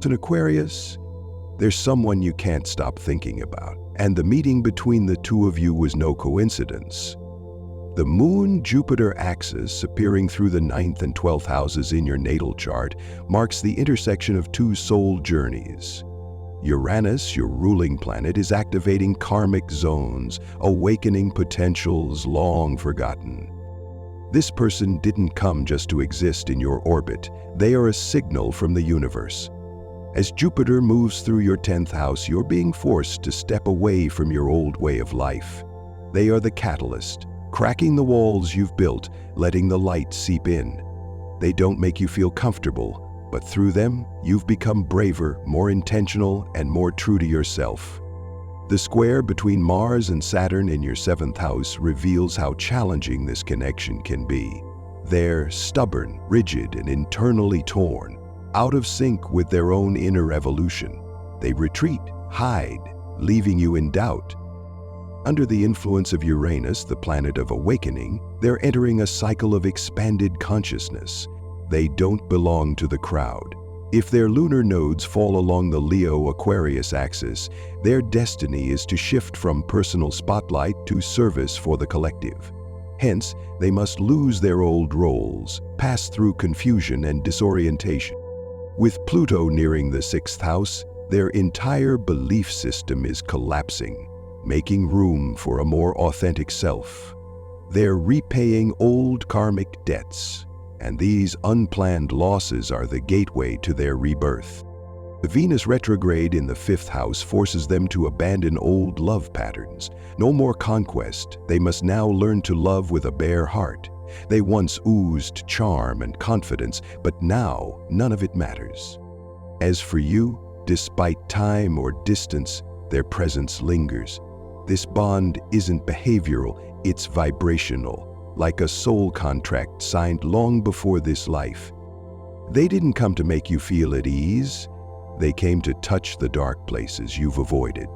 an Aquarius, there's someone you can't stop thinking about, and the meeting between the two of you was no coincidence. The Moon-Jupiter axis appearing through the 9th and 12th houses in your natal chart marks the intersection of two soul journeys. Uranus, your ruling planet, is activating karmic zones, awakening potentials long forgotten. This person didn't come just to exist in your orbit. They are a signal from the universe. As Jupiter moves through your 10th house, you're being forced to step away from your old way of life. They are the catalyst, cracking the walls you've built, letting the light seep in. They don't make you feel comfortable, but through them, you've become braver, more intentional, and more true to yourself. The square between Mars and Saturn in your 7th house reveals how challenging this connection can be. They're stubborn, rigid, and internally torn, out of sync with their own inner evolution. They retreat, hide, leaving you in doubt. Under the influence of Uranus, the planet of awakening, they're entering a cycle of expanded consciousness. They don't belong to the crowd. If their lunar nodes fall along the Leo-Aquarius axis, their destiny is to shift from personal spotlight to service for the collective. Hence, they must lose their old roles, pass through confusion and disorientation. With Pluto nearing the 6th house, their entire belief system is collapsing, making room for a more authentic self. They're repaying old karmic debts, and these unplanned losses are the gateway to their rebirth. The Venus retrograde in the 5th house forces them to abandon old love patterns. No more conquest. They must now learn to love with a bare heart. They once oozed charm and confidence, but now none of it matters. As for you, despite time or distance, their presence lingers. This bond isn't behavioral, it's vibrational, like a soul contract signed long before this life. They didn't come to make you feel at ease. They came to touch the dark places you've avoided.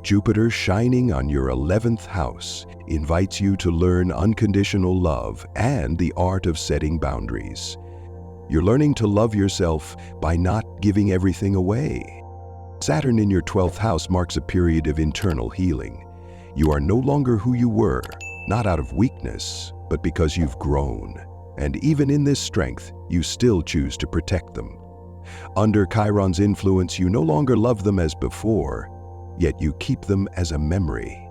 Jupiter, shining on your 11th house, invites you to learn unconditional love and the art of setting boundaries. You're learning to love yourself by not giving everything away. Saturn in your 12th house marks a period of internal healing. You are no longer who you were, not out of weakness, but because you've grown. And even in this strength, you still choose to protect them. Under Chiron's influence, you no longer love them as before, yet you keep them as a memory.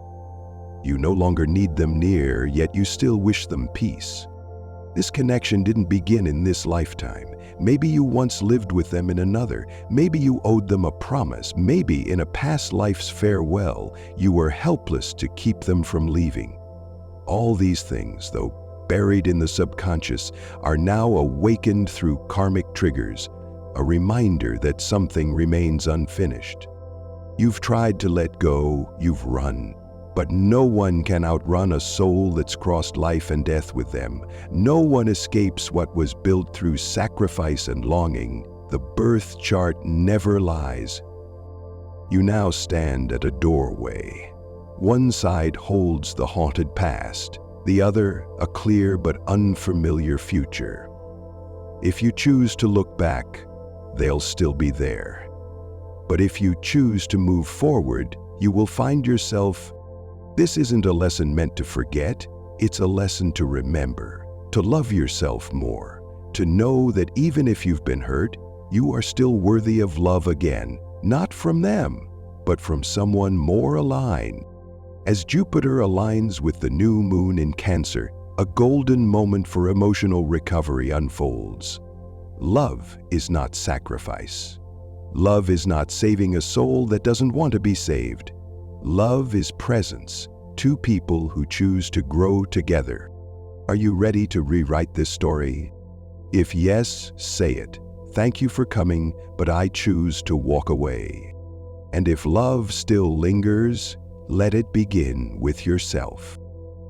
You no longer need them near, yet you still wish them peace. This connection didn't begin in this lifetime. Maybe you once lived with them in another. Maybe you owed them a promise. Maybe in a past life's farewell, you were helpless to keep them from leaving. All these things, though buried in the subconscious, are now awakened through karmic triggers, a reminder that something remains unfinished. You've tried to let go, you've run, but no one can outrun a soul that's crossed life and death with them. No one escapes what was built through sacrifice and longing. The birth chart never lies. You now stand at a doorway. One side holds the haunted past, the other a clear but unfamiliar future. If you choose to look back, they'll still be there. But if you choose to move forward, you will find yourself. This isn't a lesson meant to forget, it's a lesson to remember, to love yourself more, to know that even if you've been hurt, you are still worthy of love again, not from them, but from someone more aligned. As Jupiter aligns with the new moon in Cancer, a golden moment for emotional recovery unfolds. Love is not sacrifice. Love is not saving a soul that doesn't want to be saved. Love is presence, two people who choose to grow together. Are you ready to rewrite this story? If yes, say it. Thank you for coming, but I choose to walk away. And if love still lingers, let it begin with yourself.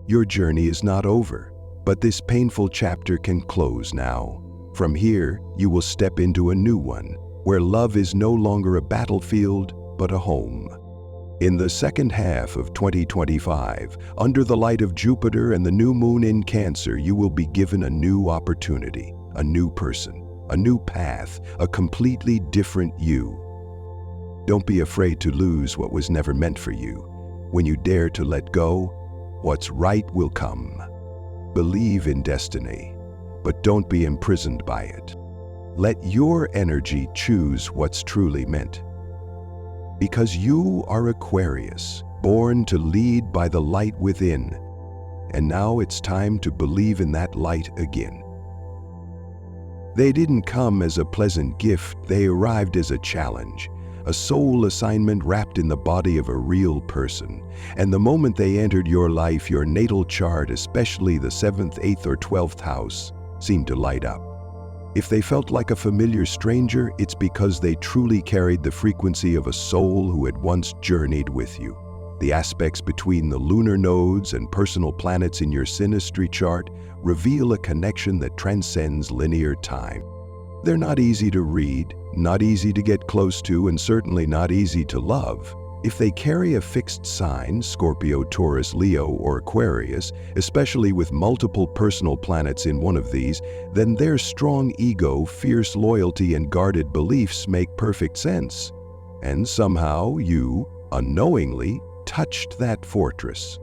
Your journey is not over, but this painful chapter can close now. From here, you will step into a new one, where love is no longer a battlefield, but a home. In the second half of 2025, under the light of Jupiter and the new moon in Cancer, you will be given a new opportunity, a new person. a new path, a completely different you. Don't be afraid to lose what was never meant for you. When you dare to let go, what's right will come. Believe in destiny, but don't be imprisoned by it. Let your energy choose what's truly meant. Because you are Aquarius, born to lead by the light within. And now it's time to believe in that light again. They didn't come as a pleasant gift, they arrived as a challenge, a soul assignment wrapped in the body of a real person. And the moment they entered your life, your natal chart, especially the 7th, 8th, or 12th house, seemed to light up. If they felt like a familiar stranger, it's because they truly carried the frequency of a soul who had once journeyed with you. The aspects between the lunar nodes and personal planets in your synastry chart reveal a connection that transcends linear time. They're not easy to read, not easy to get close to, and certainly not easy to love. If they carry a fixed sign, Scorpio, Taurus, Leo, or Aquarius, especially with multiple personal planets in one of these, then their strong ego, fierce loyalty, and guarded beliefs make perfect sense. And somehow you, unknowingly, touched that fortress.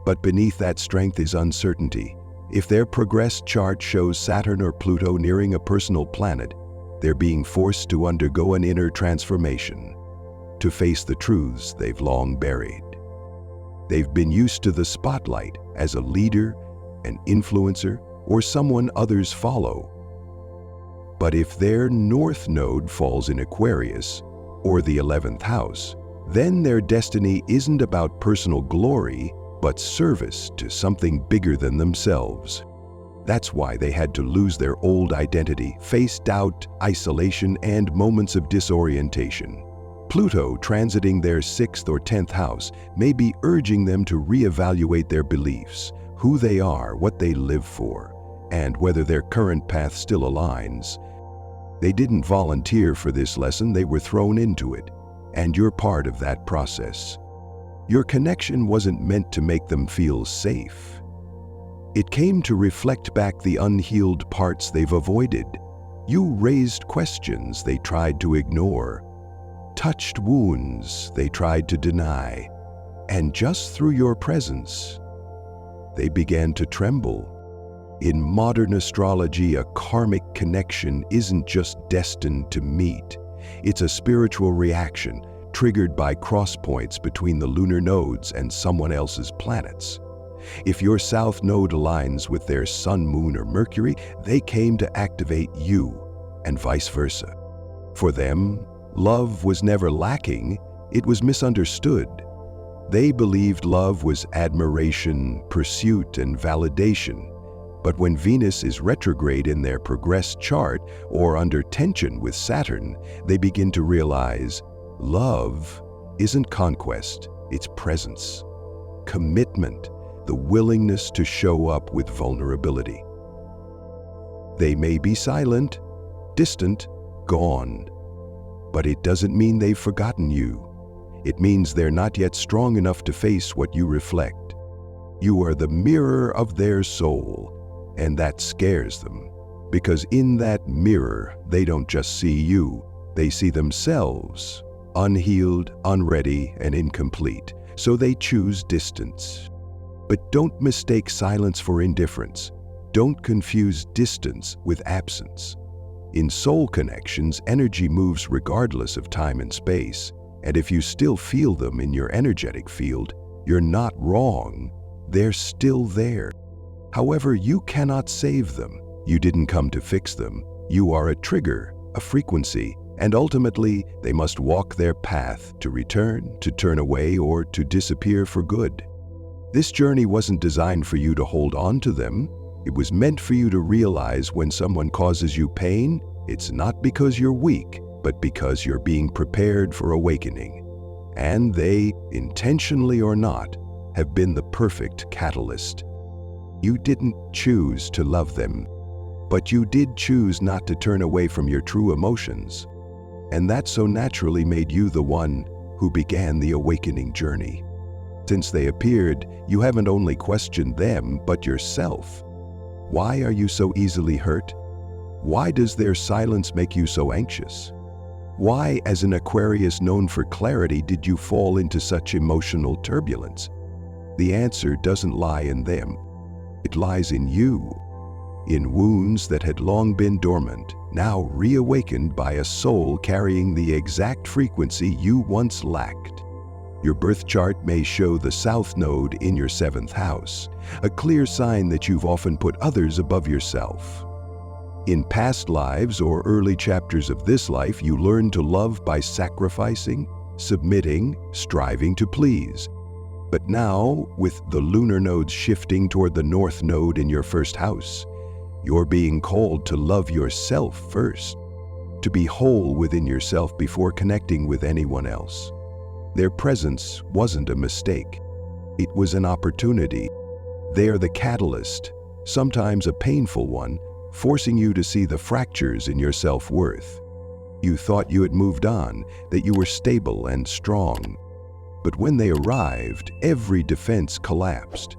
But beneath that strength is uncertainty. If their progressed chart shows Saturn or Pluto nearing a personal planet, they're being forced to undergo an inner transformation, to face the truths they've long buried. They've been used to the spotlight as a leader, an influencer, or someone others follow. But if their north node falls in Aquarius, or the 11th house, then their destiny isn't about personal glory, but service to something bigger than themselves. That's why they had to lose their old identity, face doubt, isolation, and moments of disorientation. Pluto, transiting their 6th or 10th house, may be urging them to reevaluate their beliefs, who they are, what they live for, and whether their current path still aligns. They didn't volunteer for this lesson, they were thrown into it, and you're part of that process. Your connection wasn't meant to make them feel safe. It came to reflect back the unhealed parts they've avoided. You raised questions they tried to ignore, touched wounds they tried to deny, and just through your presence, they began to tremble. In modern astrology, a karmic connection isn't just destined to meet. It's a spiritual reaction triggered by crosspoints between the lunar nodes and someone else's planets. If your south node aligns with their sun, moon, or Mercury, they came to activate you, and vice versa. For them, love was never lacking, it was misunderstood. They believed love was admiration, pursuit, and validation. But when Venus is retrograde in their progressed chart or under tension with Saturn, they begin to realize love isn't conquest, it's presence, commitment, the willingness to show up with vulnerability. They may be silent, distant, gone, but it doesn't mean they've forgotten you. It means they're not yet strong enough to face what you reflect. You are the mirror of their soul, and that scares them, because in that mirror, they don't just see you, they see themselves, unhealed, unready, and incomplete, so they choose distance. But don't mistake silence for indifference. Don't confuse distance with absence. In soul connections, energy moves regardless of time and space, and if you still feel them in your energetic field, you're not wrong. They're still there. However, you cannot save them. You didn't come to fix them. You are a trigger, a frequency, and ultimately, they must walk their path to return, to turn away, or to disappear for good. This journey wasn't designed for you to hold on to them. It was meant for you to realize when someone causes you pain, it's not because you're weak, but because you're being prepared for awakening. And they, intentionally or not, have been the perfect catalyst. You didn't choose to love them, but you did choose not to turn away from your true emotions. And that so naturally made you the one who began the awakening journey. Since they appeared, you haven't only questioned them, but yourself. Why are you so easily hurt? Why does their silence make you so anxious? Why, as an Aquarius known for clarity, did you fall into such emotional turbulence? The answer doesn't lie in them. It lies in you, in wounds that had long been dormant, now reawakened by a soul carrying the exact frequency you once lacked. Your birth chart may show the South Node in your 7th house, a clear sign that you've often put others above yourself. In past lives or early chapters of this life, you learned to love by sacrificing, submitting, striving to please. But now, with the lunar nodes shifting toward the North Node in your 1st house, you're being called to love yourself first, to be whole within yourself before connecting with anyone else. Their presence wasn't a mistake. It was an opportunity. They are the catalyst, sometimes a painful one, forcing you to see the fractures in your self-worth. You thought you had moved on, that you were stable and strong. But when they arrived, every defense collapsed,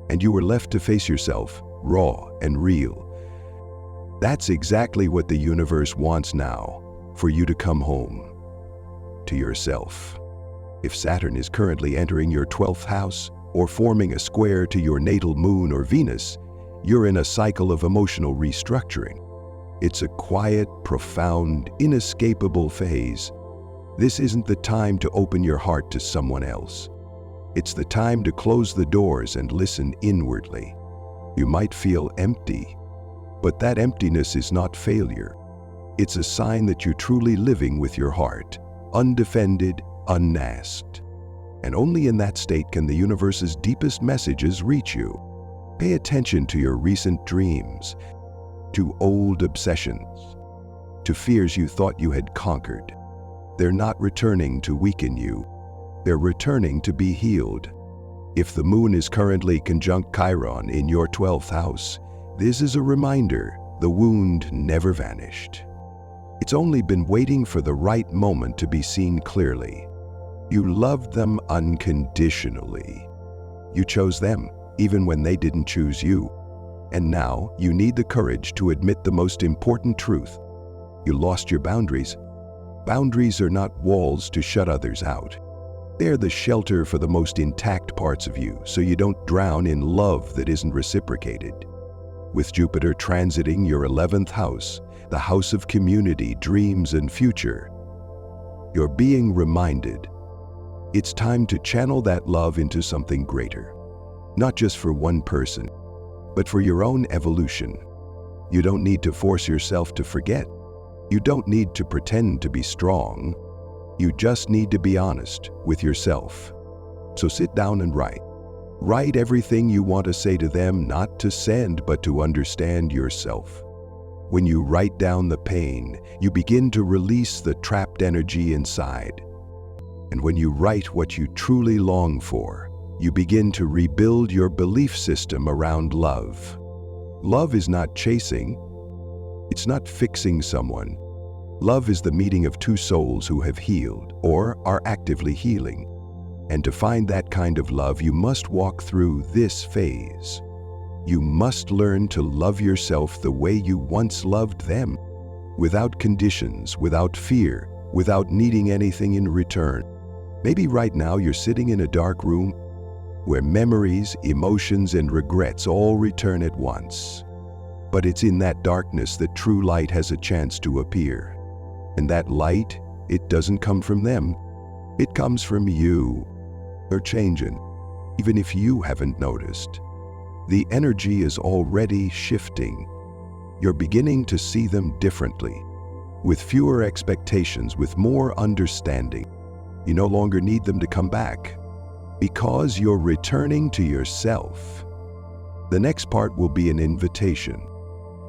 and you were left to face yourself, raw and real. That's exactly what the universe wants now, for you to come home to yourself. If Saturn is currently entering your 12th house or forming a square to your natal moon or Venus, you're in a cycle of emotional restructuring. It's a quiet, profound, inescapable phase. This isn't the time to open your heart to someone else. It's the time to close the doors and listen inwardly. You might feel empty, but that emptiness is not failure. It's a sign that you're truly living with your heart, undefended, unasked. And only in that state can the universe's deepest messages reach you. Pay attention to your recent dreams, to old obsessions, to fears you thought you had conquered. They're not returning to weaken you. They're returning to be healed. If the moon is currently conjunct Chiron in your 12th house, this is a reminder the wound never vanished. It's only been waiting for the right moment to be seen clearly. You loved them unconditionally. You chose them, even when they didn't choose you. And now you need the courage to admit the most important truth. You lost your boundaries. Boundaries are not walls to shut others out. They're the shelter for the most intact parts of you, so you don't drown in love that isn't reciprocated. With Jupiter transiting your 11th house, the house of community, dreams, and future, you're being reminded it's time to channel that love into something greater. Not just for one person, but for your own evolution. You don't need to force yourself to forget. You don't need to pretend to be strong. You just need to be honest with yourself. So sit down and write. Write everything you want to say to them, not to send, but to understand yourself. When you write down the pain, you begin to release the trapped energy inside. And when you write what you truly long for, you begin to rebuild your belief system around love. Love is not chasing. It's not fixing someone. Love is the meeting of two souls who have healed or are actively healing. And to find that kind of love, you must walk through this phase. You must learn to love yourself the way you once loved them, without conditions, without fear, without needing anything in return. Maybe right now you're sitting in a dark room where memories, emotions, and regrets all return at once. But it's in that darkness that true light has a chance to appear. And that light, it doesn't come from them. It comes from you. They're changing, even if you haven't noticed. The energy is already shifting. You're beginning to see them differently, with fewer expectations, with more understanding. You no longer need them to come back, because you're returning to yourself. The next part will be an invitation,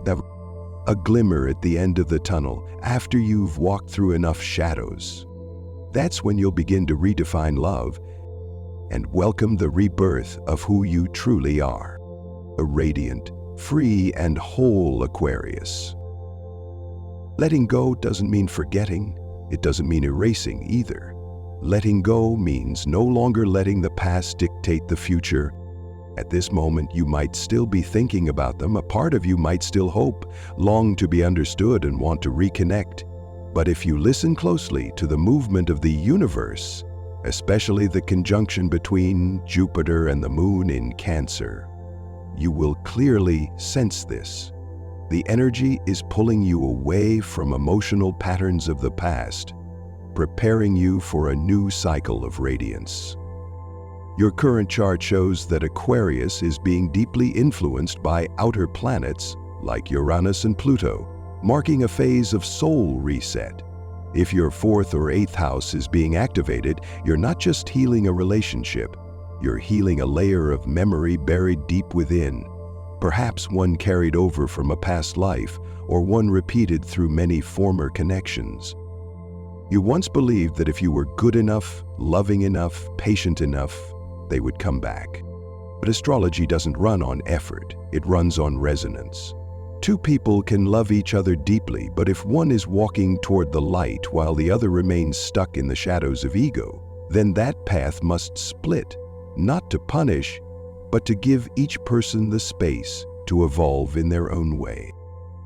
a glimmer at the end of the tunnel after you've walked through enough shadows. That's when you'll begin to redefine love and welcome the rebirth of who you truly are, a radiant, free, and whole Aquarius. Letting go doesn't mean forgetting. It doesn't mean erasing either. Letting go means no longer letting the past dictate the future At this moment, you might still be thinking about them. A part of you might still hope, long to be understood and want to reconnect. But if you listen closely to the movement of the universe, especially the conjunction between Jupiter and the Moon in Cancer, you will clearly sense this. The energy is pulling you away from emotional patterns of the past, preparing you for a new cycle of radiance. Your current chart shows that Aquarius is being deeply influenced by outer planets like Uranus and Pluto, marking a phase of soul reset. If your 4th or 8th house is being activated, you're not just healing a relationship, you're healing a layer of memory buried deep within, perhaps one carried over from a past life or one repeated through many former connections. You once believed that if you were good enough, loving enough, patient enough, they would come back. But astrology doesn't run on effort, it runs on resonance. Two people can love each other deeply, but if one is walking toward the light while the other remains stuck in the shadows of ego, then that path must split, not to punish, but to give each person the space to evolve in their own way.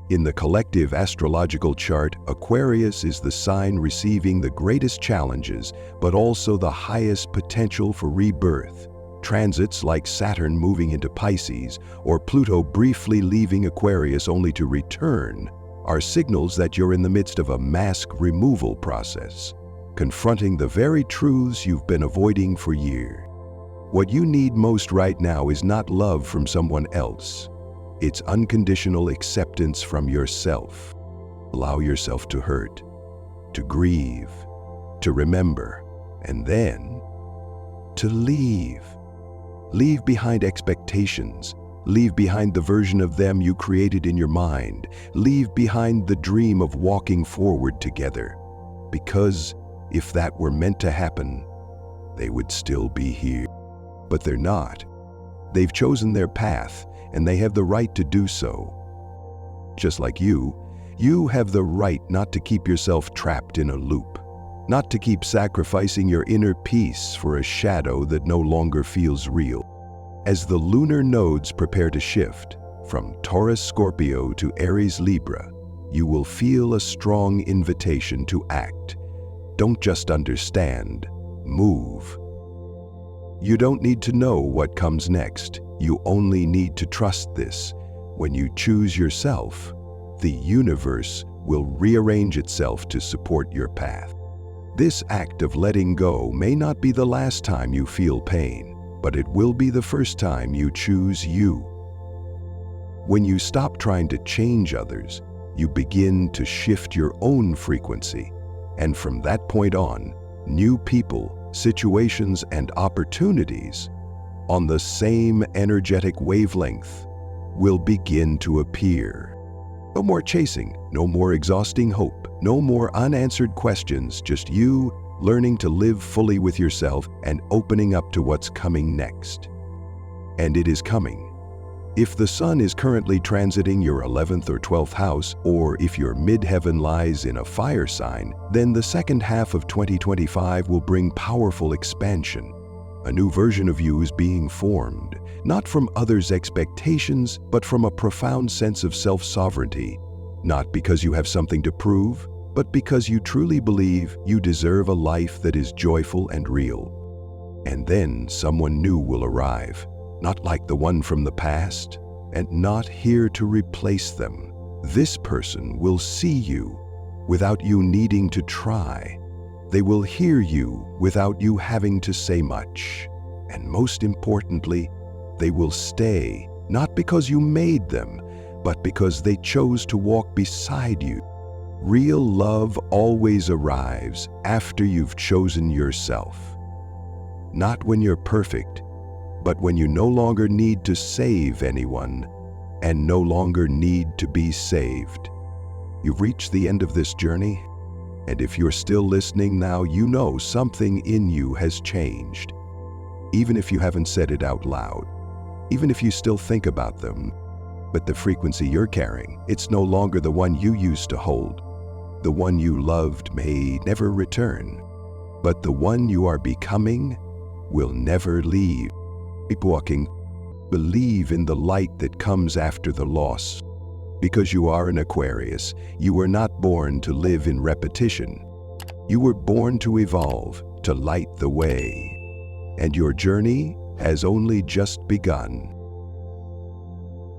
In the collective astrological chart, Aquarius is the sign receiving the greatest challenges, but also the highest potential for rebirth. Transits like Saturn moving into Pisces or Pluto briefly leaving Aquarius only to return are signals that you're in the midst of a mask removal process, confronting the very truths you've been avoiding for years. What you need most right now is not love from someone else. It's unconditional acceptance from yourself. Allow yourself to hurt, to grieve, to remember, and then to leave. Leave behind expectations. Leave behind the version of them you created in your mind. Leave behind the dream of walking forward together. Because if that were meant to happen, they would still be here. But they're not. They've chosen their path, and they have the right to do so. Just like you have the right not to keep yourself trapped in a loop, not to keep sacrificing your inner peace for a shadow that no longer feels real. As the lunar nodes prepare to shift from Taurus Scorpio to Aries Libra, you will feel a strong invitation to act. Don't just understand, move. You don't need to know what comes next. You only need to trust this. When you choose yourself, the universe will rearrange itself to support your path. This act of letting go may not be the last time you feel pain, but it will be the first time you choose you. When you stop trying to change others, you begin to shift your own frequency, and from that point on, new people, situations, and opportunities on the same energetic wavelength will begin to appear. No more chasing, no more exhausting hope, no more unanswered questions, just you learning to live fully with yourself and opening up to what's coming next. And it is coming. If the sun is currently transiting your 11th or 12th house, or if your midheaven lies in a fire sign, then the second half of 2025 will bring powerful expansion. A new version of you is being formed, not from others' expectations, but from a profound sense of self-sovereignty. Not because you have something to prove, but because you truly believe you deserve a life that is joyful and real. And then someone new will arrive, not like the one from the past, and not here to replace them. This person will see you without you needing to try. They will hear you without you having to say much. And most importantly, they will stay, not because you made them, but because they chose to walk beside you. Real love always arrives after you've chosen yourself. Not when you're perfect, but when you no longer need to save anyone and no longer need to be saved. You've reached the end of this journey, and if you're still listening now, you know something in you has changed. Even if you haven't said it out loud, even if you still think about them, but the frequency you're carrying, it's no longer the one you used to hold. The one you loved may never return, but the one you are becoming will never leave. Keep walking, believe in the light that comes after the loss. Because you are an Aquarius, you were not born to live in repetition. You were born to evolve, to light the way. And your journey has only just begun.